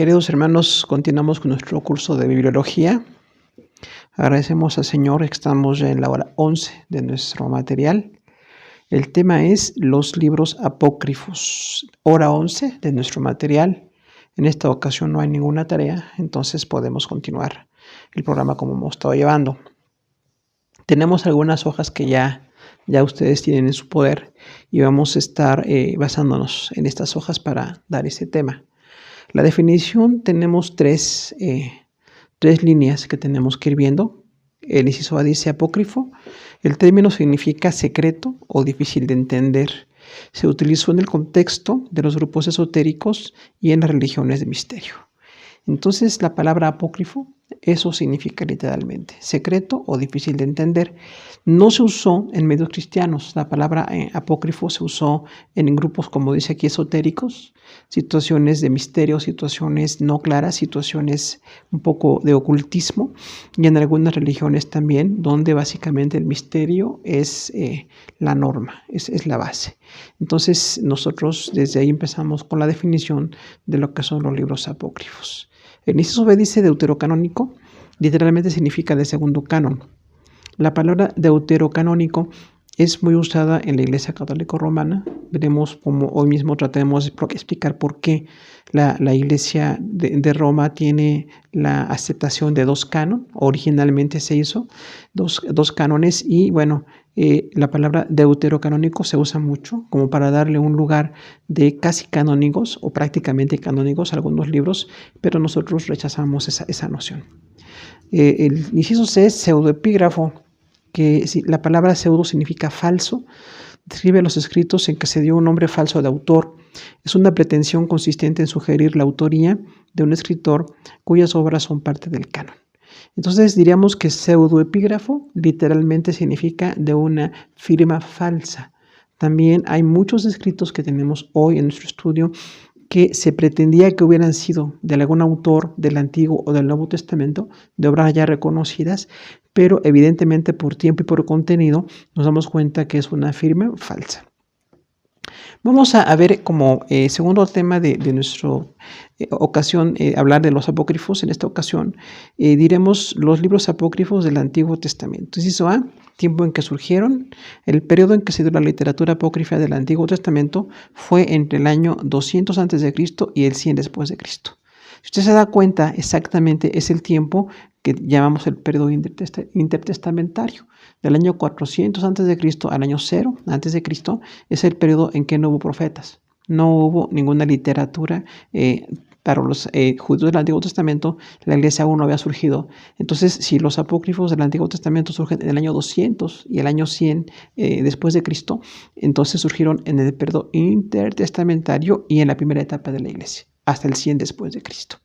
Queridos hermanos, continuamos con nuestro curso de bibliología. Agradecemos al Señor que estamos ya en la hora 11 de nuestro material. El tema es los libros apócrifos. Hora 11 de nuestro material. En esta ocasión no hay ninguna tarea, entonces podemos continuar el programa como hemos estado llevando. Tenemos algunas hojas que ya ustedes tienen en su poder y vamos a estar basándonos en estas hojas para dar ese tema. La definición tenemos tres líneas que tenemos que ir viendo. El inciso A dice apócrifo. El término significa secreto o difícil de entender. Se utilizó en el contexto de los grupos esotéricos y en las religiones de misterio. Entonces, la palabra apócrifo, eso significa literalmente secreto o difícil de entender. No se usó en medios cristianos. La palabra apócrifo se usó en grupos, como dice aquí, esotéricos, situaciones de misterio, situaciones no claras, situaciones un poco de ocultismo, y en algunas religiones también, donde básicamente el misterio es la norma, es la base. Entonces, nosotros desde ahí empezamos con la definición de lo que son los libros apócrifos. El inciso B dice deuterocanónico, literalmente significa de segundo canon. La palabra deuterocanónico es muy usada en la Iglesia Católica Romana. Veremos cómo hoy mismo trataremos de explicar por qué la Iglesia de Roma tiene la aceptación de dos cánones. Originalmente se hizo dos cánones y bueno, la palabra deuterocanónico se usa mucho como para darle un lugar de casi canónicos o prácticamente canónicos a algunos libros, pero nosotros rechazamos esa noción. El inciso C es pseudoepígrafo, que la palabra pseudo significa falso. Describe los escritos en que se dio un nombre falso de autor. Es una pretensión consistente en sugerir la autoría de un escritor cuyas obras son parte del canon. Entonces diríamos que pseudoepígrafo literalmente significa de una firma falsa. También hay muchos escritos que tenemos hoy en nuestro estudio que se pretendía que hubieran sido de algún autor del Antiguo o del Nuevo Testamento, de obras ya reconocidas, pero evidentemente por tiempo y por contenido nos damos cuenta que es una firma falsa. Vamos a ver como segundo tema de nuestra ocasión, hablar de los apócrifos. En esta ocasión diremos los libros apócrifos del Antiguo Testamento. Inciso A, tiempo en que surgieron. El periodo en que se dio la literatura apócrifa del Antiguo Testamento fue entre el año 200 a.C. y el 100 después de Cristo. Si usted se da cuenta, exactamente es el tiempo que llamamos el periodo intertestamentario. Del año 400 a.C. al año 0 a.C. es el periodo en que no hubo profetas. No hubo ninguna literatura para los judíos del Antiguo Testamento. La iglesia aún no había surgido. Entonces, si los apócrifos del Antiguo Testamento surgen en el año 200 y el año 100 después de Cristo, entonces surgieron en el periodo intertestamentario y en la primera etapa de la iglesia, hasta el 100 después de Cristo.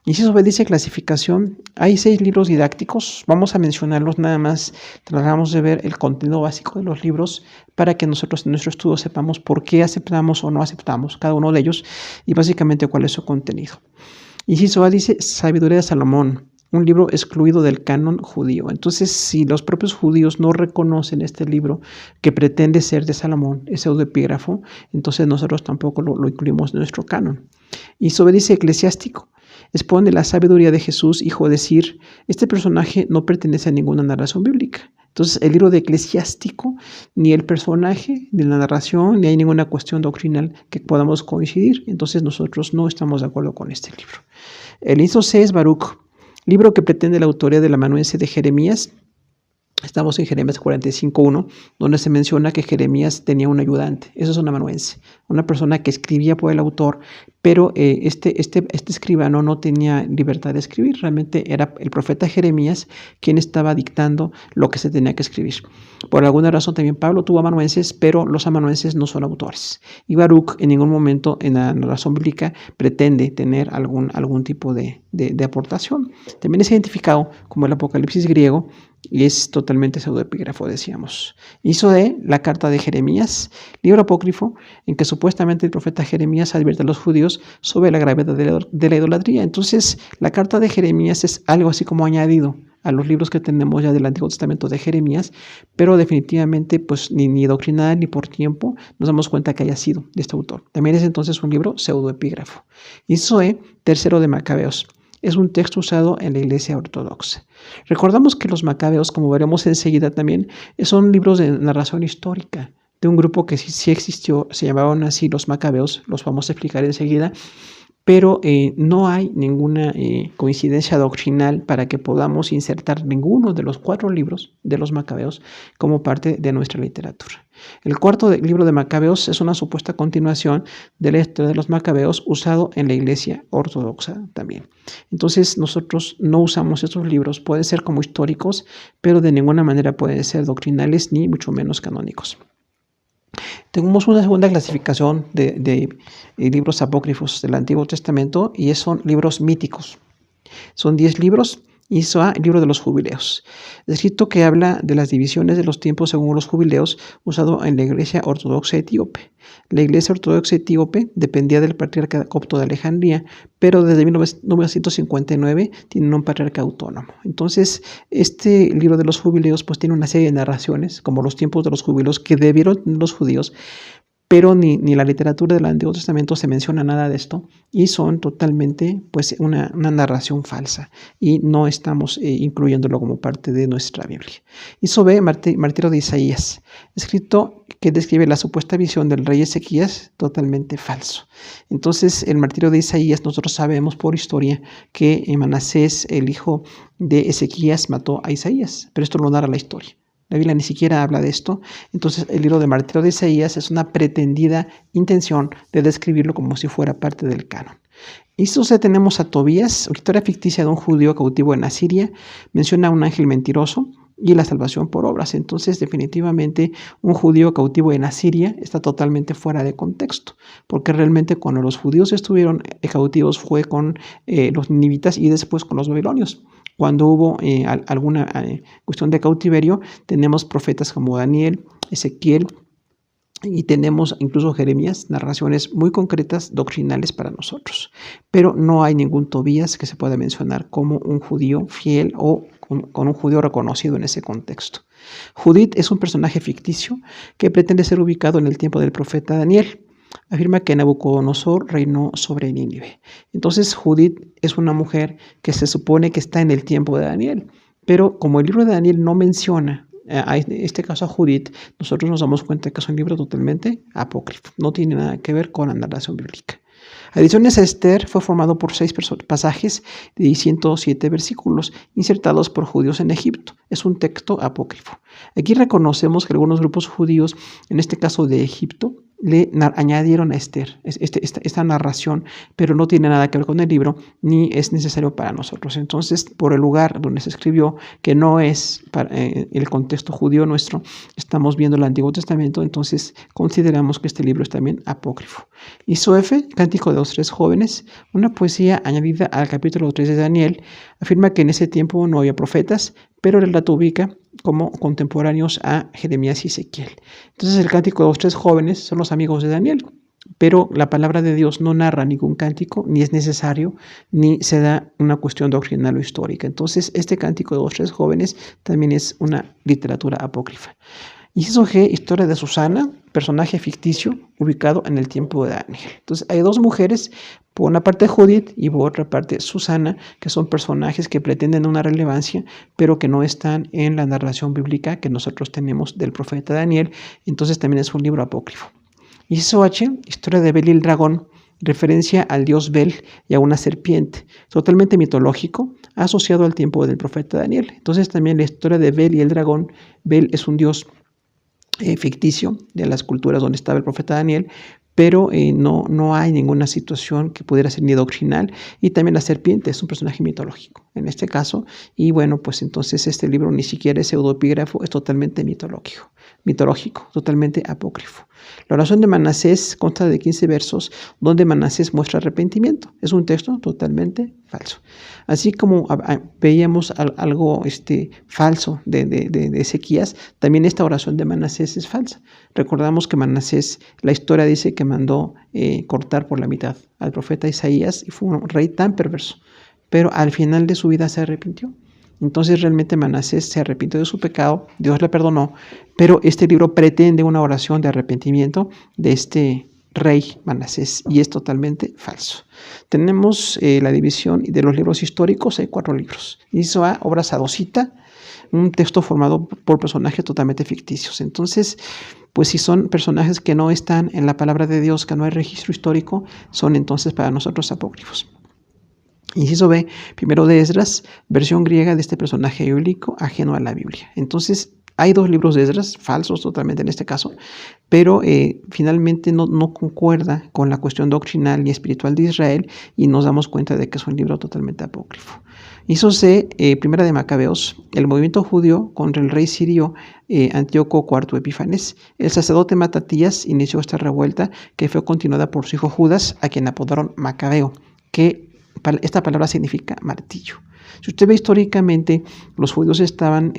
Inciso B dice clasificación. Hay 6 libros didácticos. Vamos a mencionarlos nada más. Tratamos de ver el contenido básico de los libros para que nosotros en nuestro estudio sepamos por qué aceptamos o no aceptamos cada uno de ellos y básicamente cuál es su contenido. Inciso A dice Sabiduría de Salomón, un libro excluido del canon judío. Entonces, si los propios judíos no reconocen este libro que pretende ser de Salomón, es pseudoepígrafo, entonces nosotros tampoco lo incluimos en nuestro canon. Inciso B dice Eclesiástico. Expone la sabiduría de Jesús, hijo de Sir. Este personaje no pertenece a ninguna narración bíblica. Entonces, el libro de Eclesiástico, ni el personaje, ni la narración, ni hay ninguna cuestión doctrinal que podamos coincidir. Entonces, nosotros no estamos de acuerdo con este libro. El inciso C es Baruch, libro que pretende la autoría del amanuense de Jeremías. Estamos en Jeremías 45:1, donde se menciona que Jeremías tenía un ayudante. Eso es un amanuense, una persona que escribía por el autor, pero este escribano no tenía libertad de escribir. Realmente era el profeta Jeremías quien estaba dictando lo que se tenía que escribir. Por alguna razón también Pablo tuvo amanuenses, pero los amanuenses no son autores. Y Baruch en ningún momento en la narración bíblica pretende tener algún tipo de aportación. También es identificado como el Apocalipsis griego, y es totalmente pseudoepígrafo, decíamos. Isoe, la carta de Jeremías, libro apócrifo en que supuestamente el profeta Jeremías advierte a los judíos sobre la gravedad de la idolatría. Entonces, la carta de Jeremías es algo así como añadido a los libros que tenemos ya del Antiguo Testamento de Jeremías, pero definitivamente pues ni doctrinal ni por tiempo nos damos cuenta que haya sido de este autor. También es entonces un libro pseudoepígrafo. Isoe, tercero de Macabeos. Es un texto usado en la Iglesia Ortodoxa. Recordamos que los Macabeos, como veremos enseguida también, son libros de narración histórica de un grupo que sí existió, se llamaban así los Macabeos, los vamos a explicar enseguida, pero no hay ninguna coincidencia doctrinal para que podamos insertar ninguno de los 4 libros de los Macabeos como parte de nuestra literatura. El cuarto libro de Macabeos es una supuesta continuación de la historia de los Macabeos usado en la Iglesia Ortodoxa también. Entonces nosotros no usamos estos libros, pueden ser como históricos, pero de ninguna manera pueden ser doctrinales ni mucho menos canónicos. Tenemos una segunda clasificación de libros apócrifos del Antiguo Testamento y son libros míticos. Son 10 libros. Isoa, el libro de los jubileos, escrito que habla de las divisiones de los tiempos según los jubileos, usado en la Iglesia Ortodoxa Etíope. La Iglesia Ortodoxa Etíope dependía del patriarca copto de Alejandría, pero desde 1959 tiene un patriarca autónomo. Entonces, este libro de los jubileos pues tiene una serie de narraciones, como los tiempos de los jubileos que debieron los judíos, pero ni la literatura del Antiguo Testamento se menciona nada de esto y son totalmente pues una narración falsa y no estamos incluyéndolo como parte de nuestra Biblia. Isobe, martirio de Isaías, escrito que describe la supuesta visión del rey Ezequías, totalmente falso. Entonces el martirio de Isaías, nosotros sabemos por historia que Manasés, el hijo de Ezequías, mató a Isaías, pero esto lo narra la historia. La Biblia ni siquiera habla de esto. Entonces el libro de martirio de Isaías es una pretendida intención de describirlo como si fuera parte del canon. Y entonces tenemos a Tobías, historia ficticia de un judío cautivo en Asiria, menciona a un ángel mentiroso y la salvación por obras. Entonces definitivamente un judío cautivo en Asiria está totalmente fuera de contexto, porque realmente cuando los judíos estuvieron cautivos fue con los ninivitas y después con los babilonios. Cuando hubo alguna cuestión de cautiverio, tenemos profetas como Daniel, Ezequiel, y tenemos incluso Jeremías, narraciones muy concretas, doctrinales para nosotros. Pero no hay ningún Tobías que se pueda mencionar como un judío fiel o con un judío reconocido en ese contexto. Judith es un personaje ficticio que pretende ser ubicado en el tiempo del profeta Daniel. Afirma que Nabucodonosor reinó sobre Nínive. Entonces Judith es una mujer que se supone que está en el tiempo de Daniel, pero como el libro de Daniel no menciona en este caso a Judith, nosotros nos damos cuenta que es un libro totalmente apócrifo, no tiene nada que ver con la narración bíblica. Adiciones a Esther fue formado por 6 pasajes de 107 versículos insertados por judíos en Egipto. Es un texto apócrifo. Aquí reconocemos que algunos grupos judíos, en este caso de Egipto, le añadieron a Esther esta narración, pero no tiene nada que ver con el libro, ni es necesario para nosotros. Entonces, por el lugar donde se escribió, que no es para, el contexto judío nuestro, estamos viendo el Antiguo Testamento, entonces consideramos que este libro es también apócrifo. Isoefe, Cántico de los 3 jóvenes, una poesía añadida al capítulo 3 de Daniel, afirma que en ese tiempo no había profetas, pero el relato ubica como contemporáneos a Jeremías y Ezequiel. Entonces el cántico de los 3 jóvenes son los amigos de Daniel, pero la palabra de Dios no narra ningún cántico, ni es necesario, ni se da una cuestión doctrinal o histórica. Entonces este cántico de los 3 jóvenes también es una literatura apócrifa. Inciso G, historia de Susana, personaje ficticio ubicado en el tiempo de Daniel. Entonces hay 2 mujeres, por una parte Judith y por otra parte Susana, que son personajes que pretenden una relevancia, pero que no están en la narración bíblica que nosotros tenemos del profeta Daniel. Entonces también es un libro apócrifo. Inciso H, historia de Bel y el dragón, referencia al dios Bel y a una serpiente, totalmente mitológico, asociado al tiempo del profeta Daniel. Entonces también la historia de Bel y el dragón, Bel es un dios ficticio de las culturas donde estaba el profeta Daniel, pero no hay ninguna situación que pudiera ser ni doctrinal, y también la serpiente es un personaje mitológico en este caso, y bueno, pues entonces este libro ni siquiera es pseudoepígrafo, es totalmente mitológico. mitológico, totalmente apócrifo. La oración de Manasés consta de 15 versos donde Manasés muestra arrepentimiento. Es un texto totalmente falso. Así como veíamos algo falso de Ezequías, también esta oración de Manasés es falsa. Recordamos que Manasés, la historia dice que mandó cortar por la mitad al profeta Isaías y fue un rey tan perverso, pero al final de su vida se arrepintió. Entonces realmente Manasés se arrepintió de su pecado, Dios le perdonó, pero este libro pretende una oración de arrepentimiento de este rey Manasés y es totalmente falso. Tenemos la división de los libros históricos, hay 4 libros. Inciso A, obra sadocita, un texto formado por personajes totalmente ficticios. Entonces, pues si son personajes que no están en la palabra de Dios, que no hay registro histórico, son entonces para nosotros apócrifos. Inciso B, primero de Esdras, versión griega de este personaje bíblico ajeno a la Biblia. Entonces, hay 2 libros de Esdras, falsos totalmente en este caso, pero finalmente no concuerda con la cuestión doctrinal ni espiritual de Israel y nos damos cuenta de que es un libro totalmente apócrifo. Inciso C, primera de Macabeos, el movimiento judío contra el rey sirio Antíoco IV Epífanes. El sacerdote Matatías inició esta revuelta que fue continuada por su hijo Judas, a quien apodaron Macabeo, que esta palabra significa martillo. Si usted ve históricamente, los judíos estaban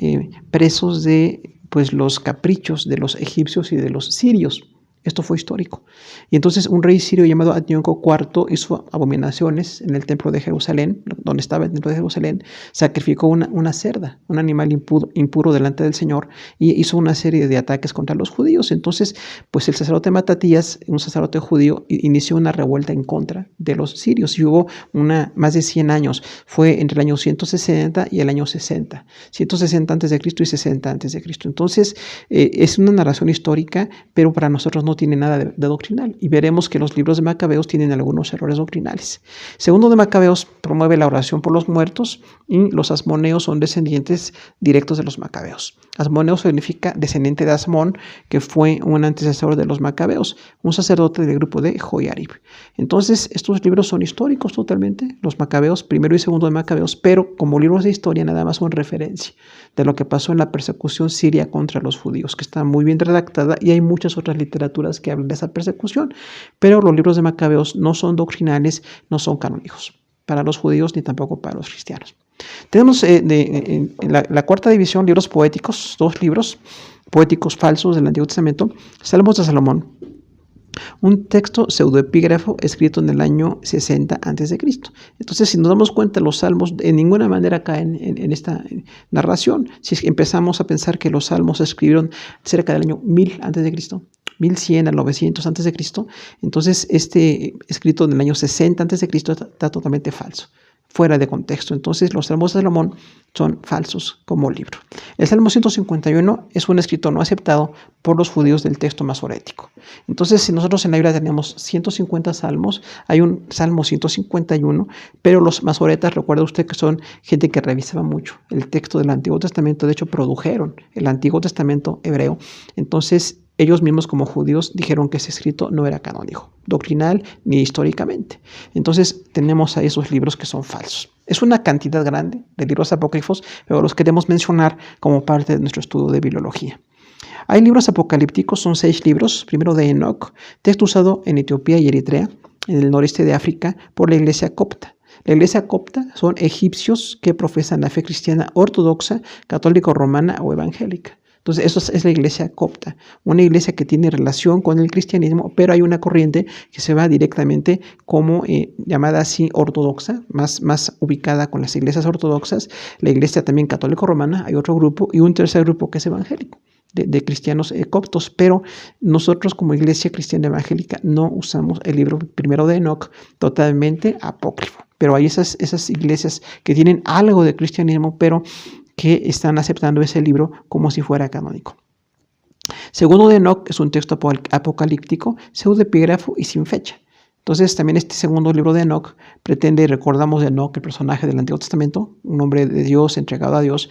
presos de los caprichos de los egipcios y de los sirios. Esto fue histórico. Y entonces un rey sirio llamado Antíoco IV hizo abominaciones en el templo de Jerusalén, donde estaba el templo de Jerusalén, sacrificó una cerda, un animal impuro delante del Señor, y hizo una serie de ataques contra los judíos. Entonces, pues el sacerdote Matatías, un sacerdote judío, inició una revuelta en contra de los sirios, y hubo más de 100 años. Fue entre el año 160 y el año 60. 160 a.C. y 60 a.C. Entonces, es una narración histórica, pero para nosotros no tiene nada de doctrinal, y veremos que los libros de Macabeos tienen algunos errores doctrinales. Segundo de Macabeos promueve la oración por los muertos, y los asmoneos son descendientes directos de los Macabeos. Asmoneo significa descendiente de Asmón, que fue un antecesor de los Macabeos, un sacerdote del grupo de Joiarib. Entonces, estos libros son históricos totalmente, los Macabeos, primero y segundo de Macabeos, pero como libros de historia nada más son referencia de lo que pasó en la persecución siria contra los judíos, que está muy bien redactada, y hay muchas otras literaturas que hablan de esa persecución, pero los libros de Macabeos no son doctrinales, no son canónicos para los judíos ni tampoco para los cristianos. Tenemos en la cuarta división libros poéticos, 2 libros poéticos falsos del Antiguo Testamento, Salmos de Salomón, un texto pseudoepígrafo escrito en el año 60 a.C. Entonces, si nos damos cuenta, los salmos de ninguna manera caen en esta narración. Si empezamos a pensar que los salmos se escribieron cerca del año 1000 a.C., 1100 a 900 a.C., entonces este escrito en el año 60 a.C. está totalmente falso, fuera de contexto. Entonces los Salmos de Salomón son falsos como libro. El Salmo 151 es un escrito no aceptado por los judíos del texto masorético. Entonces, si nosotros en la Biblia tenemos 150 salmos, hay un Salmo 151, pero los masoretas, recuerda usted que son gente que revisaba mucho el texto del Antiguo Testamento, de hecho produjeron el Antiguo Testamento hebreo. Entonces, ellos mismos como judíos dijeron que ese escrito no era canónico, doctrinal ni históricamente. Entonces tenemos a esos libros que son falsos. Es una cantidad grande de libros apócrifos, pero los queremos mencionar como parte de nuestro estudio de bibliología. Hay libros apocalípticos, son 6 libros. Primero de Enoch, texto usado en Etiopía y Eritrea, en el noreste de África, por la iglesia copta. La iglesia copta son egipcios que profesan la fe cristiana ortodoxa, católico romana o evangélica. Entonces, eso es la iglesia copta, una iglesia que tiene relación con el cristianismo, pero hay una corriente que se va directamente como llamada así ortodoxa, más ubicada con las iglesias ortodoxas. La iglesia también católico-romana, hay otro grupo, y un tercer grupo que es evangélico, de cristianos coptos, pero nosotros como iglesia cristiana evangélica no usamos el libro primero de Enoch, totalmente apócrifo. Pero hay esas iglesias que tienen algo de cristianismo, pero que están aceptando ese libro como si fuera canónico. Segundo de Enoch es un texto apocalíptico, pseudoepígrafo y sin fecha. Entonces también este segundo libro de Enoch pretende, recordamos de Enoch, el personaje del Antiguo Testamento, un hombre de Dios entregado a Dios,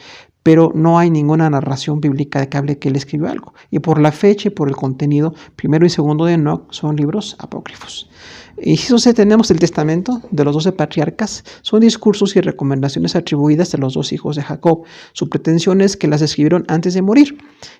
pero no hay ninguna narración bíblica de que hable que él escribió algo. Y por la fecha y por el contenido, primero y segundo de Enoc son libros apócrifos. Inciso C, tenemos el testamento de los 12 patriarcas. Son discursos y recomendaciones atribuidas a los 2 hijos de Jacob. Su pretensión es que las escribieron antes de morir.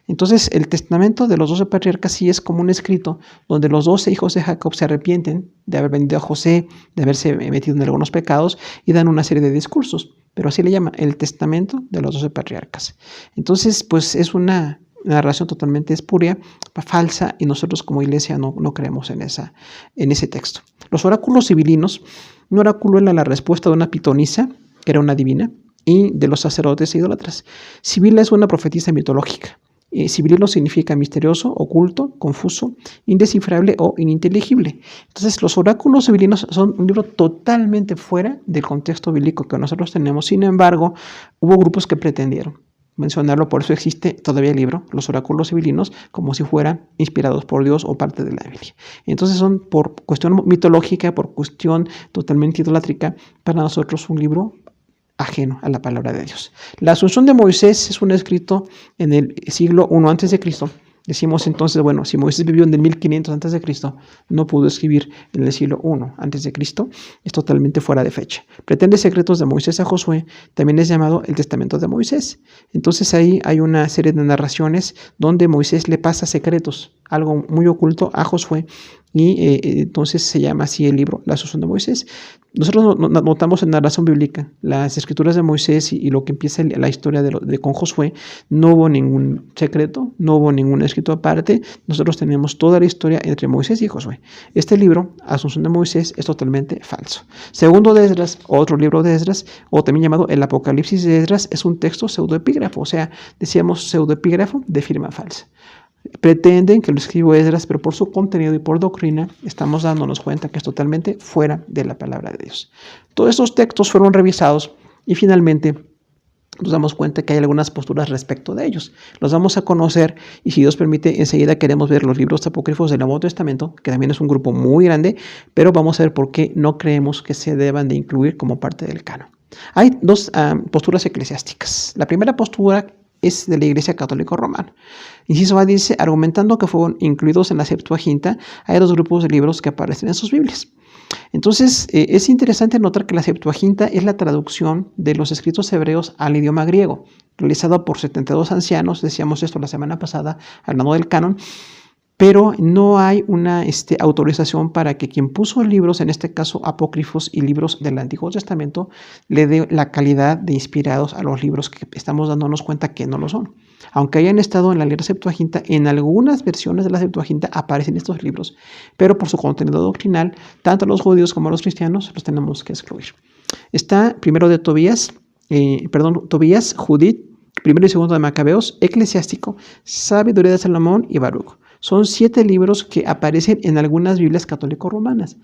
Entonces, el testamento de los 12 patriarcas sí es como un escrito donde los 12 hijos de Jacob se arrepienten de haber vendido a José, de haberse metido en algunos pecados y dan una serie de discursos. Pero así le llama el testamento de los 12 patriarcas. Entonces, pues es una narración totalmente espuria, falsa, y nosotros como iglesia no creemos en ese texto. Los oráculos sibilinos, un oráculo era la respuesta de una pitonisa, que era una divina, y de los sacerdotes e idólatras. Sibila es una profetisa mitológica. Sibilino significa misterioso, oculto, confuso, indescifrable o ininteligible. Entonces, los oráculos sibilinos son un libro totalmente fuera del contexto bíblico que nosotros tenemos. Sin embargo, hubo grupos que pretendieron mencionarlo, por eso existe todavía el libro, los oráculos sibilinos, como si fueran inspirados por Dios o parte de la Biblia. Entonces son por cuestión mitológica, por cuestión totalmente idolátrica, para nosotros un libro ajeno a la palabra de Dios. La Asunción de Moisés es un escrito en el siglo I a.C. Decimos entonces, bueno, si Moisés vivió en el 1500 a.C., no pudo escribir en el siglo I a.C., es totalmente fuera de fecha. Pretende secretos de Moisés a Josué, también es llamado el Testamento de Moisés. Entonces ahí hay una serie de narraciones donde Moisés le pasa secretos, algo muy oculto a Josué, y entonces se llama así el libro, La Asunción de Moisés. Nosotros notamos en narración bíblica las escrituras de Moisés y lo que empieza la historia con Josué, no hubo ningún secreto, no hubo ningún escrito aparte, nosotros tenemos toda la historia entre Moisés y Josué. Este libro, Asunción de Moisés, es totalmente falso. Segundo de Esdras, otro libro de Esdras, o también llamado el Apocalipsis de Esdras, es un texto pseudoepígrafo, o sea, decíamos pseudoepígrafo de firma falsa. Pretenden que lo escribió Esdras, pero por su contenido y por doctrina estamos dándonos cuenta que es totalmente fuera de la palabra de Dios. Todos estos textos fueron revisados y finalmente nos damos cuenta que hay algunas posturas respecto de ellos. Los vamos a conocer y, si Dios permite, enseguida queremos ver los libros apócrifos del Nuevo Testamento, que también es un grupo muy grande, pero vamos a ver por qué no creemos que se deban de incluir como parte del canon. Hay dos posturas eclesiásticas. La primera postura es de la Iglesia Católica Romana. Inciso A dice, argumentando que fueron incluidos en la Septuaginta, hay 2 grupos de libros que aparecen en sus Biblias. Entonces, es interesante notar que la Septuaginta es la traducción de los escritos hebreos al idioma griego, realizada por 72 ancianos, decíamos esto la semana pasada, hablando del canon, pero no hay una autorización para que quien puso libros, en este caso apócrifos y libros del Antiguo Testamento, le dé la calidad de inspirados a los libros que estamos dándonos cuenta que no lo son. Aunque hayan estado en la Litera Septuaginta, en algunas versiones de la Septuaginta aparecen estos libros, pero por su contenido doctrinal, tanto los judíos como los cristianos los tenemos que excluir. Está primero de Tobías, Judith, primero y segundo de Macabeos, Eclesiástico, Sabiduría de Salomón y Baruch. Son 7 libros que aparecen en algunas Biblias católico-romanas.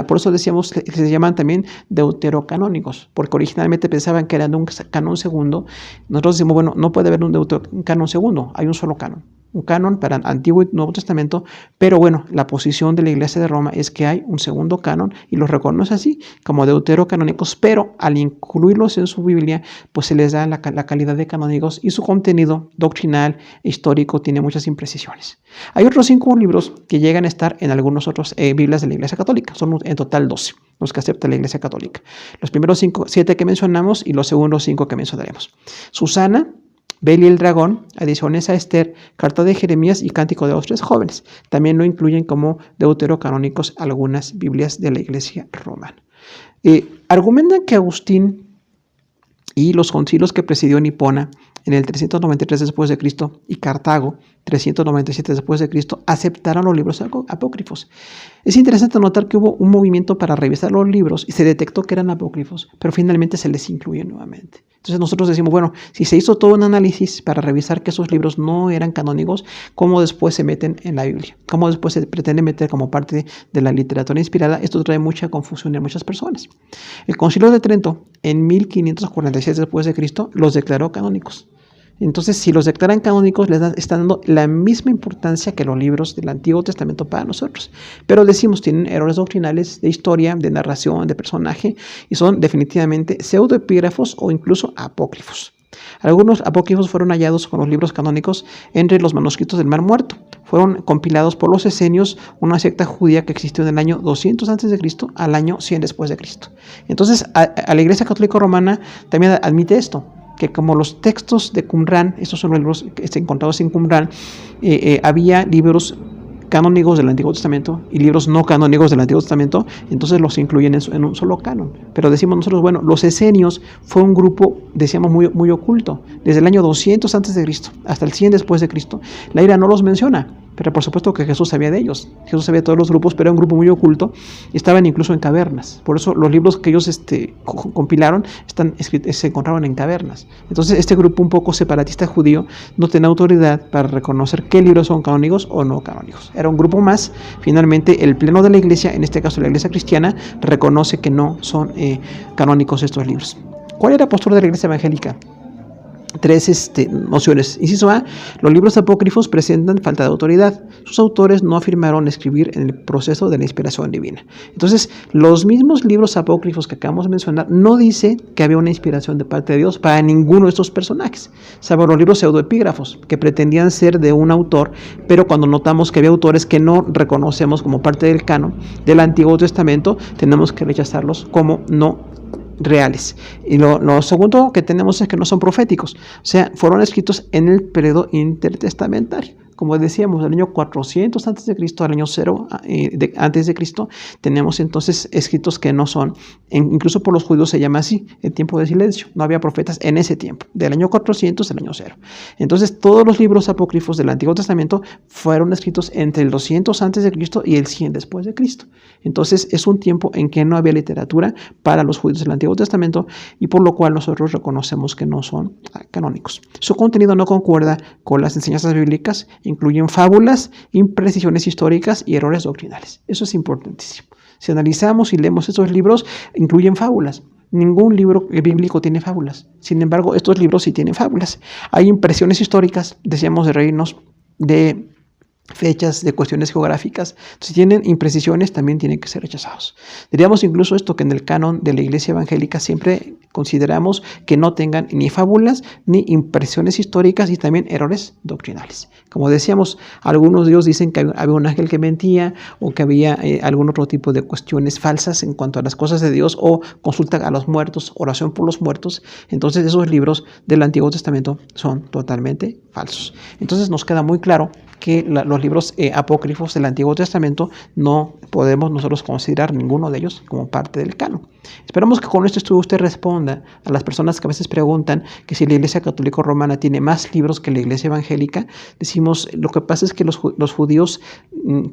Por eso decíamos que se llaman también deuterocanónicos, porque originalmente pensaban que eran un canon segundo. Nosotros decimos, bueno, no puede haber un canon segundo, hay un solo canon. Un canon para Antiguo y Nuevo Testamento, pero bueno, la posición de la Iglesia de Roma es que hay un segundo canon y los reconoce así como deuterocanónicos, pero al incluirlos en su Biblia, pues se les da la calidad de canónicos y su contenido doctrinal e histórico tiene muchas imprecisiones. Hay otros 5 libros que llegan a estar en algunos otros Biblias de la Iglesia Católica, son en total 12 los que acepta la Iglesia Católica. Los primeros 7 que mencionamos y los segundos 5 que mencionaremos. Susana, Bel y el dragón, adiciones a Esther, carta de Jeremías y cántico de los 3 jóvenes. También lo incluyen como deuterocanónicos algunas Biblias de la Iglesia romana. Argumentan que Agustín y los concilios que presidió en Hipona en el 393 después de Cristo y Cartago 397 después de Cristo aceptaron los libros apócrifos. Es interesante notar que hubo un movimiento para revisar los libros y se detectó que eran apócrifos, pero finalmente se les incluye nuevamente. Entonces nosotros decimos, bueno, si se hizo todo un análisis para revisar que esos libros no eran canónicos, ¿cómo después se meten en la Biblia? ¿Cómo después se pretende meter como parte de la literatura inspirada? Esto trae mucha confusión en muchas personas. El Concilio de Trento, en 1546 después de Cristo, los declaró canónicos. Entonces, si los declaran canónicos, les están dando la misma importancia que los libros del Antiguo Testamento para nosotros. Pero decimos, tienen errores doctrinales de historia, de narración, de personaje, y son definitivamente pseudoepígrafos o incluso apócrifos. Algunos apócrifos fueron hallados con los libros canónicos entre los manuscritos del Mar Muerto. Fueron compilados por los esenios, una secta judía que existió en el año 200 a.C. al año 100 después de Cristo. Entonces, a la Iglesia Católica Romana también admite esto, que como los textos de Qumran, estos son los libros encontrados en Qumran, había libros canónigos del Antiguo Testamento y libros no canónigos del Antiguo Testamento, entonces los incluyen en un solo canon. Pero decimos nosotros, bueno, los esenios fue un grupo, decíamos, muy oculto. Desde el año 200 a.C. hasta el 100 después de Cristo, la Biblia no los menciona. Pero por supuesto que Jesús sabía de ellos. Jesús sabía de todos los grupos, pero era un grupo muy oculto. Estaban incluso en cavernas. Por eso los libros que ellos compilaron se encontraban en cavernas. Entonces este grupo un poco separatista judío no tenía autoridad para reconocer qué libros son canónigos o no canónigos. Era un grupo más. Finalmente el pleno de la iglesia, en este caso la iglesia cristiana, reconoce que no son canónicos estos libros. ¿Cuál era la postura de la iglesia evangélica? Tres nociones. Inciso A, los libros apócrifos presentan falta de autoridad. Sus autores no afirmaron escribir en el proceso de la inspiración divina. Entonces, los mismos libros apócrifos que acabamos de mencionar no dice que había una inspiración de parte de Dios para ninguno de estos personajes, salvo los libros pseudoepígrafos, que pretendían ser de un autor, pero cuando notamos que había autores que no reconocemos como parte del canon del Antiguo Testamento, tenemos que rechazarlos como no reales. Y lo segundo que tenemos es que no son proféticos, o sea, fueron escritos en el periodo intertestamentario. Como decíamos, del año 400 a.C. al año 0 antes de Cristo, tenemos entonces escritos que no son, incluso por los judíos se llama así, el tiempo de silencio. No había profetas en ese tiempo, del año 400 al año 0. Entonces, todos los libros apócrifos del Antiguo Testamento fueron escritos entre el 200 antes de Cristo y el 100 después de Cristo. Entonces, es un tiempo en que no había literatura para los judíos del Antiguo Testamento y por lo cual nosotros reconocemos que no son canónicos. Su contenido no concuerda con las enseñanzas bíblicas. Incluyen fábulas, imprecisiones históricas y errores doctrinales. Eso es importantísimo. Si analizamos y leemos estos libros, incluyen fábulas. Ningún libro bíblico tiene fábulas. Sin embargo, estos libros sí tienen fábulas. Hay impresiones históricas, decíamos, de reinos, de fechas, de cuestiones geográficas. Si tienen imprecisiones, también tienen que ser rechazados. Diríamos incluso esto, que en el canon de la iglesia evangélica siempre consideramos que no tengan ni fábulas, ni impresiones históricas y también errores doctrinales. Como decíamos, algunos de ellos dicen que había un ángel que mentía o que había algún otro tipo de cuestiones falsas en cuanto a las cosas de Dios o consulta a los muertos, oración por los muertos. Entonces esos libros del Antiguo Testamento son totalmente falsos. Entonces nos queda muy claro que los libros apócrifos del Antiguo Testamento no podemos nosotros considerar ninguno de ellos como parte del canon. Esperamos que con este estudio usted responda a las personas que a veces preguntan que si la Iglesia Católica Romana tiene más libros que la Iglesia Evangélica. Decimos, lo que pasa es que los judíos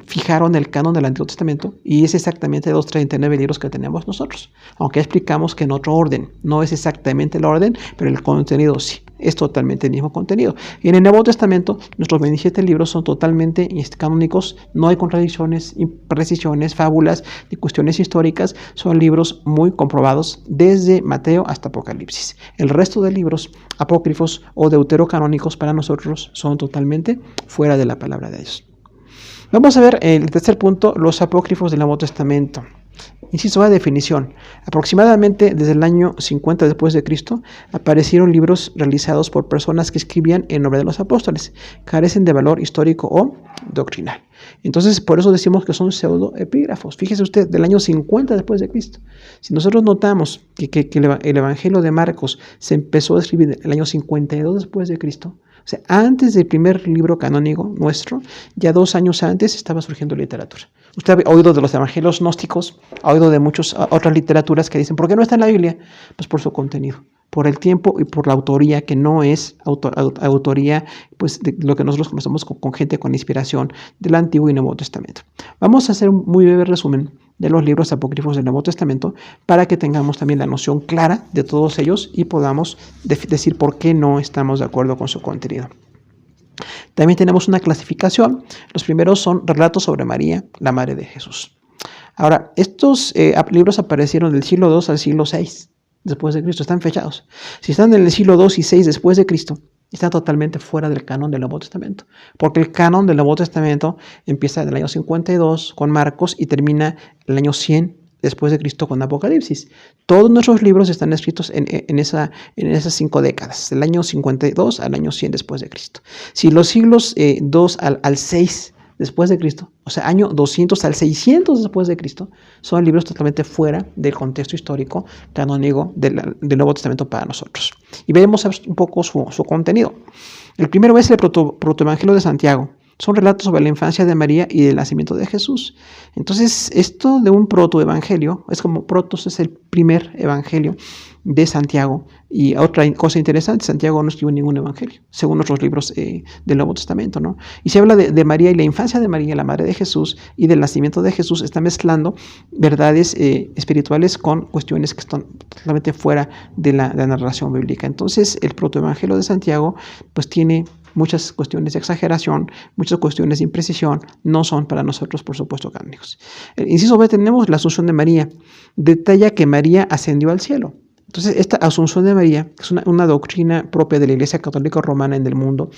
fijaron el canon del Antiguo Testamento y es exactamente los 39 libros que tenemos nosotros. Aunque explicamos que en otro orden, no es exactamente el orden, pero el contenido sí, es totalmente el mismo contenido. Y en el Nuevo Testamento, nuestros 27 libros son totalmente canónicos, no hay contradicciones, imprecisiones, fábulas ni cuestiones históricas, son libros muy comprobados desde Mateo hasta Apocalipsis. El resto de libros apócrifos o deuterocanónicos para nosotros son totalmente fuera de la palabra de Dios. Vamos a ver el tercer punto, los apócrifos del Nuevo Testamento. Inciso A, definición. Aproximadamente desde el año 50 después de Cristo aparecieron libros realizados por personas que escribían en nombre de los apóstoles. Carecen de valor histórico o doctrinal. Entonces, por eso decimos que son pseudoepígrafos. Fíjese usted, del año 50 después de Cristo. Si nosotros notamos que el Evangelio de Marcos se empezó a escribir en el año 52 después de Cristo, o sea, antes del primer libro canónico nuestro, ya 2 años antes estaba surgiendo literatura. Usted ha oído de los evangelios gnósticos, ha oído de muchas otras literaturas que dicen, ¿por qué no está en la Biblia? Pues por su contenido, por el tiempo y por la autoría, que no es autoría pues, de lo que nosotros conocemos con gente con inspiración del Antiguo y Nuevo Testamento. Vamos a hacer un muy breve resumen de los libros apócrifos del Nuevo Testamento para que tengamos también la noción clara de todos ellos y podamos decir por qué no estamos de acuerdo con su contenido. También tenemos una clasificación. Los primeros son relatos sobre María, la madre de Jesús. Ahora, estos libros aparecieron del siglo II al siglo VI después de Cristo, están fechados. Si están en el siglo II y VI después de Cristo, están totalmente fuera del canon del Nuevo Testamento, porque el canon del Nuevo Testamento empieza en el año 52 con Marcos y termina el año 100 después de Cristo con Apocalipsis. Todos nuestros libros están escritos en esas 5 décadas, del año 52 al año 100 después de Cristo. Si los siglos 2 al 6 después de Cristo, o sea, año 200 al 600 después de Cristo, son libros totalmente fuera del contexto histórico canónico del Nuevo Testamento para nosotros. Y veremos un poco su contenido. El primero es el protoevangelio de Santiago. Son relatos sobre la infancia de María y el nacimiento de Jesús. Entonces, esto de un protoevangelio, es como protos es el primer evangelio de Santiago. Y otra cosa interesante, Santiago no escribió ningún evangelio, según otros libros del Nuevo Testamento, ¿no? Y se habla de María y la infancia de María, la madre de Jesús, y del nacimiento de Jesús. Está mezclando verdades espirituales con cuestiones que están totalmente fuera de la narración bíblica. Entonces, el protoevangelio de Santiago, pues tiene muchas cuestiones de exageración, muchas cuestiones de imprecisión, no son para nosotros, por supuesto, canónicos. El inciso B tenemos la Asunción de María. Detalla que María ascendió al cielo. Entonces, esta Asunción de María es una doctrina propia de la Iglesia Católica Romana en el mundo.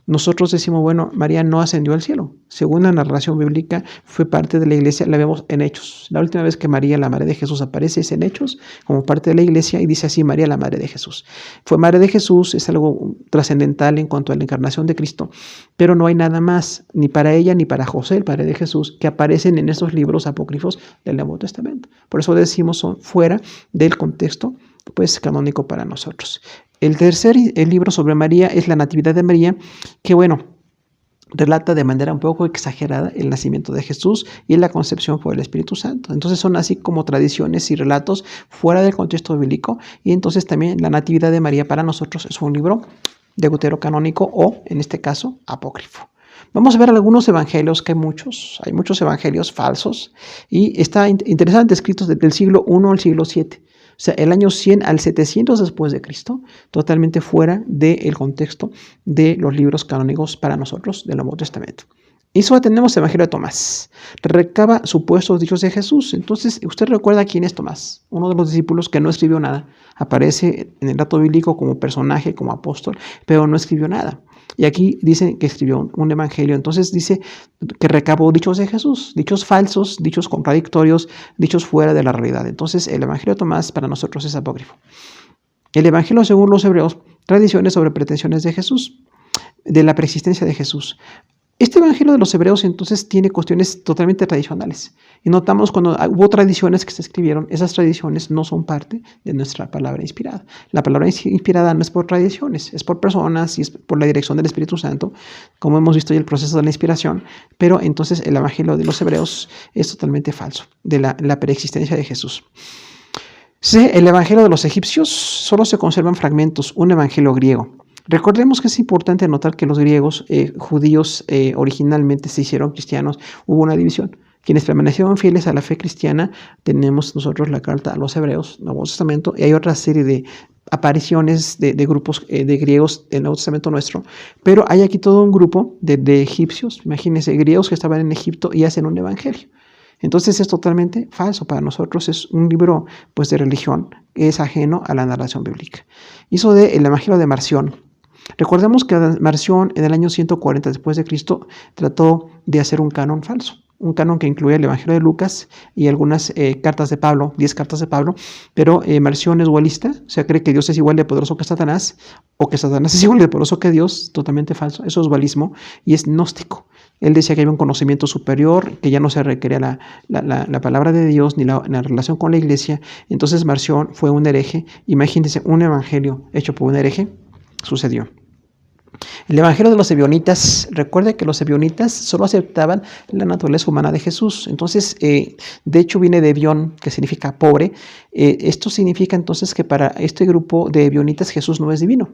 Nosotros decimos, bueno, María no ascendió al cielo. Según la narración bíblica, fue parte de la Iglesia, la vemos en Hechos. La última vez que María, la Madre de Jesús, aparece es en Hechos, como parte de la Iglesia, y dice así, María, la Madre de Jesús. Fue Madre de Jesús, es algo trascendental en cuanto a la encarnación de Cristo, pero no hay nada más, ni para ella, ni para José, el Padre de Jesús, que aparecen en estos libros apócrifos del Nuevo Testamento. Por eso decimos, son fuera del contexto pues canónico para nosotros. El tercer libro sobre María es la Natividad de María, que bueno, relata de manera un poco exagerada el nacimiento de Jesús y la concepción por el Espíritu Santo. Entonces son así como tradiciones y relatos fuera del contexto bíblico, y entonces también la Natividad de María para nosotros es un libro deuterocanónico o, en este caso, apócrifo. Vamos a ver algunos evangelios, que hay muchos evangelios falsos, y está interesante, escritos desde el siglo I al siglo VII. O sea, el año 100 al 700 después de Cristo, totalmente fuera del contexto de los libros canónicos para nosotros del Nuevo Testamento. Y solo tenemos el Evangelio de Tomás. Recaba supuestos dichos de Jesús. Entonces, usted recuerda quién es Tomás, uno de los discípulos que no escribió nada. Aparece en el relato bíblico como personaje, como apóstol, pero no escribió nada. Y aquí dice que escribió un evangelio. Entonces dice que recabó dichos de Jesús, dichos falsos, dichos contradictorios, dichos fuera de la realidad. Entonces el Evangelio de Tomás para nosotros es apócrifo. El Evangelio según los hebreos, tradiciones sobre pretensiones de Jesús, de la preexistencia de Jesús. Este Evangelio de los hebreos entonces tiene cuestiones totalmente tradicionales. Y notamos cuando hubo tradiciones que se escribieron, esas tradiciones no son parte de nuestra palabra inspirada. La palabra inspirada no es por tradiciones, es por personas y es por la dirección del Espíritu Santo, como hemos visto en el proceso de la inspiración. Pero entonces el Evangelio de los hebreos es totalmente falso, de la preexistencia de Jesús. C. El Evangelio de los egipcios, solo se conservan fragmentos, un Evangelio griego. Recordemos que es importante notar que los griegos, judíos, originalmente se hicieron cristianos, hubo una división. Quienes permanecieron fieles a la fe cristiana, tenemos nosotros la carta a los hebreos, Nuevo Testamento, y hay otra serie de apariciones de grupos de griegos del Nuevo Testamento nuestro, pero hay aquí todo un grupo de egipcios, imagínense, griegos que estaban en Egipto y hacen un evangelio. Entonces es totalmente falso para nosotros, es un libro pues de religión que es ajeno a la narración bíblica. Hizo el Evangelio de Marción. Recordemos que Marción en el año 140 después de Cristo trató de hacer un canon falso, un canon que incluía el Evangelio de Lucas y algunas cartas de Pablo, 10 cartas de Pablo, pero Marción es dualista, o sea, cree que Dios es igual de poderoso que Satanás, o que Satanás es igual de poderoso que Dios, totalmente falso, eso es dualismo, y es gnóstico. Él decía que había un conocimiento superior, que ya no se requería la palabra de Dios ni la relación con la iglesia. Entonces Marción fue un hereje. Imagínense, un evangelio hecho por un hereje sucedió. El Evangelio de los ebionitas, recuerde que los ebionitas solo aceptaban la naturaleza humana de Jesús. Entonces, de hecho viene de ebión, que significa pobre. Esto significa entonces que para este grupo de ebionitas Jesús no es divino.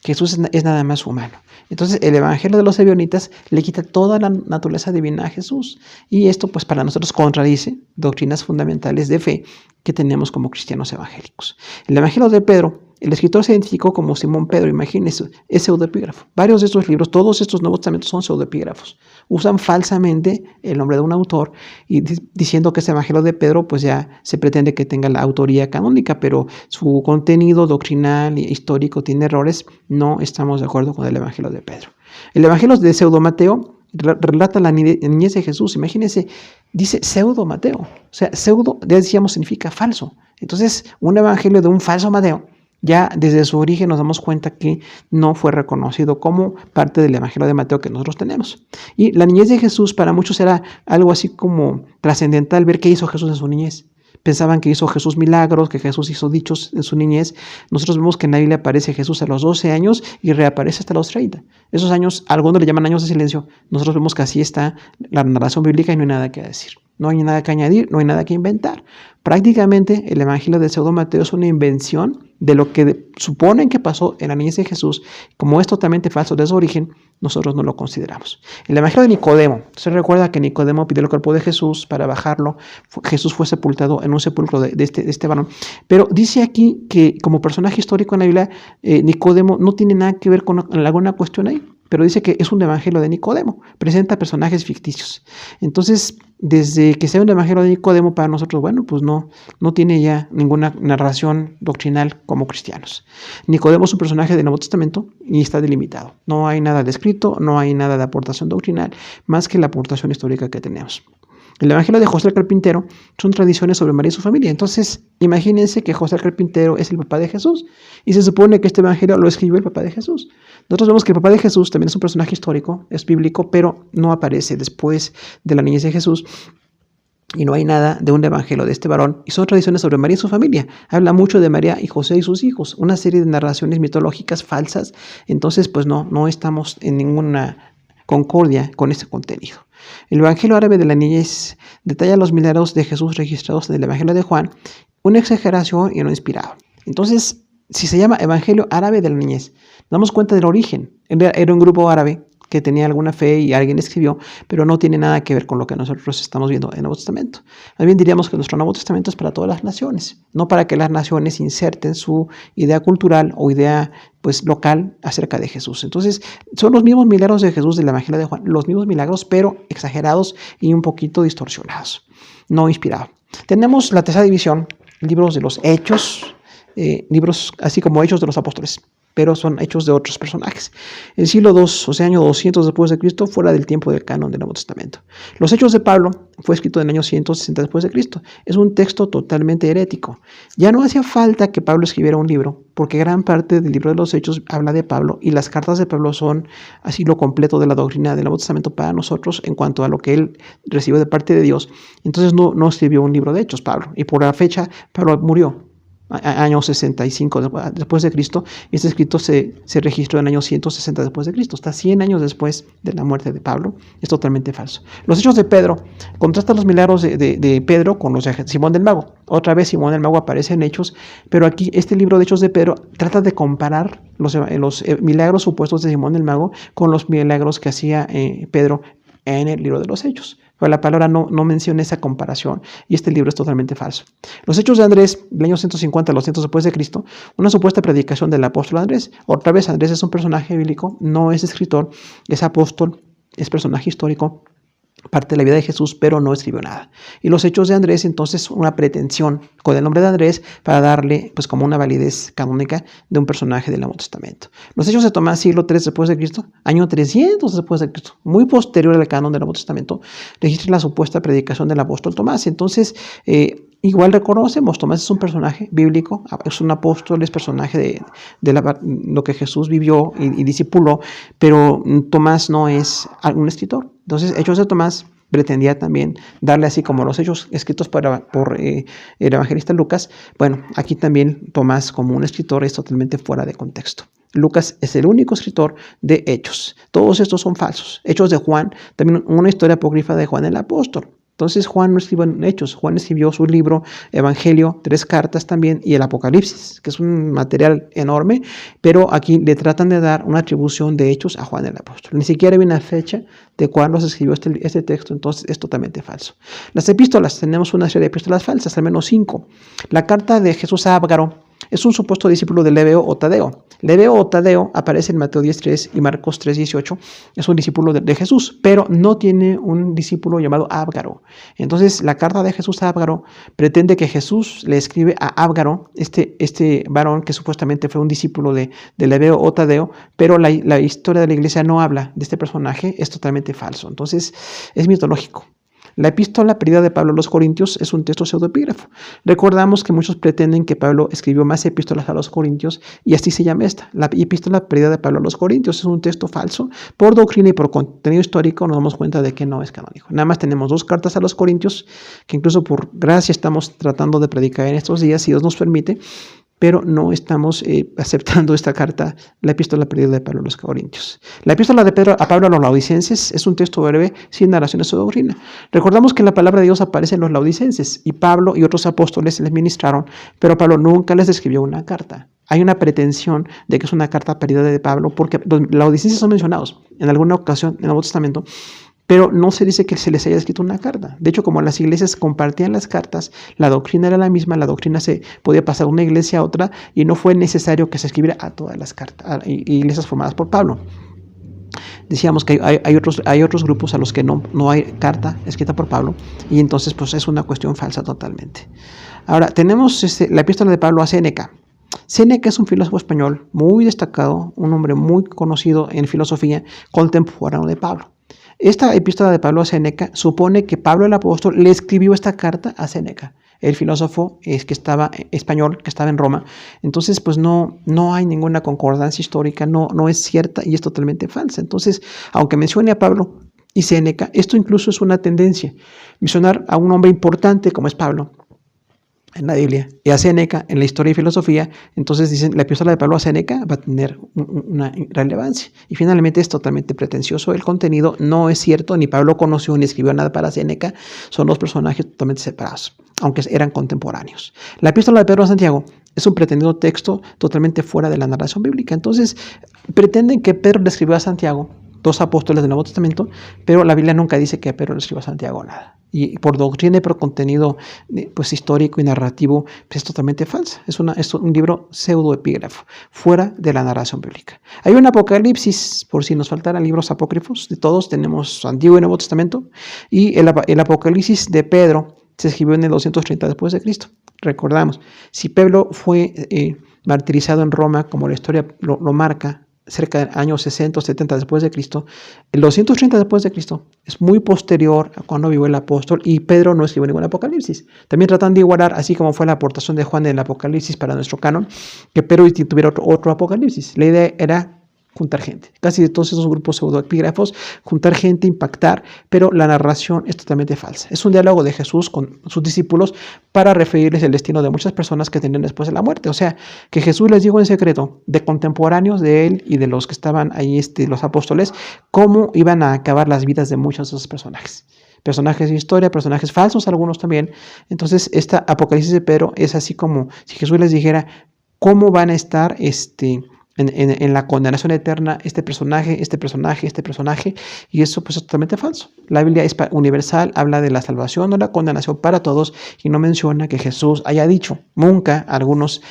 Jesús es nada más humano. Entonces el Evangelio de los ebionitas le quita toda la naturaleza divina a Jesús. Y esto pues para nosotros contradice doctrinas fundamentales de fe que tenemos como cristianos evangélicos. El Evangelio de Pedro, el escritor se identificó como Simón Pedro, imagínense, es pseudoepígrafo. Varios de estos libros, todos estos Nuevos Testamentos son pseudoepígrafos. Usan falsamente el nombre de un autor y diciendo que ese Evangelio de Pedro pues ya se pretende que tenga la autoría canónica, pero su contenido doctrinal e histórico tiene errores. No estamos de acuerdo con el Evangelio de Pedro. El Evangelio de Pseudo Mateo relata la niñez de Jesús. Imagínense dice pseudo Mateo. O sea, pseudo, ya decíamos, significa falso. Entonces, un evangelio de un falso Mateo, ya desde su origen nos damos cuenta que no fue reconocido como parte del evangelio de Mateo que nosotros tenemos. Y la niñez de Jesús para muchos era algo así como trascendental, ver qué hizo Jesús en su niñez. Pensaban que hizo Jesús milagros, que Jesús hizo dichos en su niñez. Nosotros vemos que en la Biblia aparece Jesús a los 12 años y reaparece hasta los 30. Esos años, algunos le llaman años de silencio. Nosotros vemos que así está la narración bíblica y no hay nada que decir. No hay nada que añadir, no hay nada que inventar. Prácticamente el evangelio de pseudo Mateo es una invención de lo que suponen que pasó en la niñez de Jesús. Como es totalmente falso de su origen, nosotros no lo consideramos. El evangelio de Nicodemo. Se recuerda que Nicodemo pidió el cuerpo de Jesús para bajarlo. Jesús fue sepultado en un sepulcro de este varón. Pero dice aquí que como personaje histórico en la Biblia, Nicodemo no tiene nada que ver con alguna cuestión ahí. Pero dice que es un evangelio de Nicodemo, presenta personajes ficticios. Entonces, desde que sea un evangelio de Nicodemo, para nosotros, bueno, pues no tiene ya ninguna narración doctrinal como cristianos. Nicodemo es un personaje del Nuevo Testamento y está delimitado. No hay nada descrito, no hay nada de aportación doctrinal, más que la aportación histórica que tenemos. El evangelio de José el Carpintero son tradiciones sobre María y su familia. Entonces, imagínense que José el Carpintero es el papá de Jesús y se supone que este evangelio lo escribió el papá de Jesús. Nosotros vemos que el papá de Jesús también es un personaje histórico, es bíblico, pero no aparece después de la niñez de Jesús. Y no hay nada de un evangelio de este varón. Y son tradiciones sobre María y su familia. Habla mucho de María y José y sus hijos. Una serie de narraciones mitológicas falsas. Entonces, pues no estamos en ninguna concordia con este contenido. El Evangelio árabe de la niñez detalla los milagros de Jesús registrados en el Evangelio de Juan, una exageración y no inspirado. Entonces, si se llama Evangelio árabe de la niñez, nos damos cuenta del origen. Era un grupo árabe que tenía alguna fe y alguien escribió, pero no tiene nada que ver con lo que nosotros estamos viendo en el Nuevo Testamento. Más bien diríamos que nuestro Nuevo Testamento es para todas las naciones, no para que las naciones inserten su idea cultural o idea local acerca de Jesús. Entonces, son los mismos milagros de Jesús del Evangelio de Juan, los mismos milagros, pero exagerados y un poquito distorsionados, no inspirados. Tenemos la tercera división, libros de los Hechos, libros así como Hechos de los Apóstoles, pero son hechos de otros personajes. El siglo II, o sea, año 200 después de Cristo, fuera del tiempo del canon del Nuevo Testamento. Los Hechos de Pablo fue escrito en el año 160 después de Cristo. Es un texto totalmente herético. Ya no hacía falta que Pablo escribiera un libro, porque gran parte del libro de los Hechos habla de Pablo, y las cartas de Pablo son así lo completo de la doctrina del Nuevo Testamento para nosotros en cuanto a lo que él recibió de parte de Dios. Entonces no escribió un libro de Hechos, Pablo, y por la fecha Pablo murió. Año 65 después de Cristo, y este escrito se registró en el año 160 después de Cristo, hasta 100 años después de la muerte de Pablo. Es totalmente falso. Los hechos de Pedro contrastan los milagros de Pedro con los de Simón del Mago. Otra vez Simón del Mago aparece en Hechos, pero aquí este libro de Hechos de Pedro trata de comparar los milagros supuestos de Simón del Mago con los milagros que hacía Pedro en el libro de los Hechos. Pero la palabra no menciona esa comparación y este libro es totalmente falso. Los Hechos de Andrés, del año 150 a los 100 después de Cristo, una supuesta predicación del apóstol Andrés. Otra vez Andrés es un personaje bíblico, no es escritor, es apóstol, es personaje histórico, parte de la vida de Jesús, pero no escribió nada. Y los Hechos de Andrés, entonces, una pretensión con el nombre de Andrés para darle, como una validez canónica de un personaje del Nuevo Testamento. Los Hechos de Tomás, siglo III después de Cristo, año 300 después de Cristo, muy posterior al canon del Nuevo Testamento, registra la supuesta predicación del apóstol Tomás. Entonces, igual reconocemos, Tomás es un personaje bíblico, es un apóstol, es personaje de lo que Jesús vivió y discipuló, pero Tomás no es un escritor. Entonces, Hechos de Tomás pretendía también darle así como los hechos escritos por el evangelista Lucas. Bueno, aquí también Tomás como un escritor es totalmente fuera de contexto. Lucas es el único escritor de Hechos. Todos estos son falsos. Hechos de Juan, también una historia apócrifa de Juan el apóstol. Entonces Juan no escribió en Hechos, Juan escribió su libro Evangelio, 3 cartas también, y el Apocalipsis, que es un material enorme, pero aquí le tratan de dar una atribución de Hechos a Juan el apóstol. Ni siquiera hay una fecha de cuándo se escribió este texto, entonces es totalmente falso. Las epístolas, tenemos una serie de epístolas falsas, al menos 5. La carta de Jesús a Ágaro es un supuesto discípulo de Lebeo o Tadeo. Lebeo o Tadeo aparece en Mateo 10:3 y Marcos 3:18. Es un discípulo de Jesús, pero no tiene un discípulo llamado Ágaro. Entonces, la carta de Jesús a Ágaro pretende que Jesús le escribe a Ágaro, este varón que supuestamente fue un discípulo de Lebeo o Tadeo, pero la historia de la iglesia no habla de este personaje, es totalmente falso. Entonces, es mitológico. La epístola perdida de Pablo a los Corintios es un texto pseudoepígrafo. Recordamos que muchos pretenden que Pablo escribió más epístolas a los Corintios y así se llama esta. La epístola perdida de Pablo a los Corintios es un texto falso. Por doctrina y por contenido histórico nos damos cuenta de que no es canónico. Nada más tenemos 2 cartas a los Corintios que incluso por gracia estamos tratando de predicar en estos días, si Dios nos permite, pero no estamos aceptando esta carta, la epístola perdida de Pablo a los Corintios. La epístola de Pedro a Pablo a los Laodicenses es un texto breve sin narraciones o doctrina. Recordamos que la palabra de Dios aparece en los Laodicenses y Pablo y otros apóstoles les ministraron, pero Pablo nunca les escribió una carta. Hay una pretensión de que es una carta perdida de Pablo porque los laodicenses son mencionados en alguna ocasión en el Nuevo Testamento, pero no se dice que se les haya escrito una carta. De hecho, como las iglesias compartían las cartas, la doctrina era la misma, la doctrina se podía pasar de una iglesia a otra y no fue necesario que se escribiera a todas las cartas, a iglesias formadas por Pablo. Decíamos que hay otros grupos a los que no hay carta escrita por Pablo y entonces pues es una cuestión falsa totalmente. Ahora, tenemos la epístola de Pablo a Séneca. Séneca es un filósofo español muy destacado, un hombre muy conocido en filosofía contemporáneo de Pablo. Esta epístola de Pablo a Séneca supone que Pablo el apóstol le escribió esta carta a Séneca, el filósofo que estaba español, que estaba en Roma. Entonces, pues no hay ninguna concordancia histórica, no es cierta y es totalmente falsa. Entonces, aunque mencione a Pablo y Séneca, esto incluso es una tendencia. Mencionar a un hombre importante como es Pablo en la Biblia y a Séneca en la historia y filosofía, entonces dicen la epístola de Pablo a Séneca va a tener una relevancia. Y finalmente es totalmente pretencioso el contenido, no es cierto, ni Pablo conoció ni escribió nada para Séneca, son 2 personajes totalmente separados, aunque eran contemporáneos. La epístola de Pedro a Santiago es un pretendido texto totalmente fuera de la narración bíblica, entonces pretenden que Pedro le escribió a Santiago, 2 apóstoles del Nuevo Testamento, pero la Biblia nunca dice que Pedro le escribió a Santiago nada. Y por doctrina y por contenido pues, histórico y narrativo pues, es totalmente falsa. Es un libro pseudoepígrafo, fuera de la narración bíblica. Hay un Apocalipsis, por si nos faltaran libros apócrifos, de todos tenemos Antiguo y Nuevo Testamento, y el Apocalipsis de Pedro se escribió en el 230 después de Cristo. Recordamos, si Pedro fue martirizado en Roma, como la historia lo marca, cerca del año 60 o 70 después de Cristo, el 230 después de Cristo es muy posterior a cuando vivió el apóstol y Pedro no escribió ningún Apocalipsis. También tratan de igualar, así como fue la aportación de Juan en el Apocalipsis para nuestro canon, que Pedro tuviera otro Apocalipsis. La idea era juntar gente, casi de todos esos grupos pseudoepígrafos, juntar gente, impactar, pero la narración es totalmente falsa. Es un diálogo de Jesús con sus discípulos para referirles el destino de muchas personas que tenían después de la muerte. O sea, que Jesús les dijo en secreto de contemporáneos de él y de los que estaban ahí, los apóstoles, cómo iban a acabar las vidas de muchos de esos personajes. Personajes de historia, personajes falsos, algunos también. Entonces, esta Apocalipsis de Pedro es así como si Jesús les dijera cómo van a estar en la condenación eterna este personaje, y eso pues es totalmente falso. La Biblia es universal, habla de la salvación o la condenación para todos y no menciona que Jesús haya dicho nunca algunos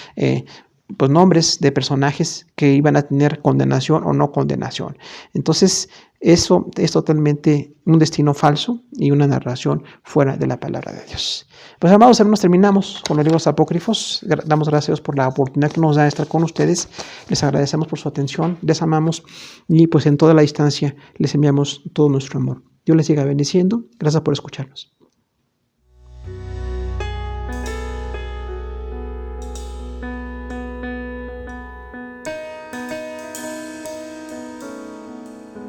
pues nombres de personajes que iban a tener condenación o no condenación. Entonces eso es totalmente un destino falso y una narración fuera de la palabra de Dios. Pues amados hermanos, terminamos con los libros apócrifos. Damos gracias por la oportunidad que nos da de estar con ustedes. Les agradecemos por su atención, les amamos y pues en toda la distancia les enviamos todo nuestro amor. Dios les siga bendiciendo. Gracias por escucharnos.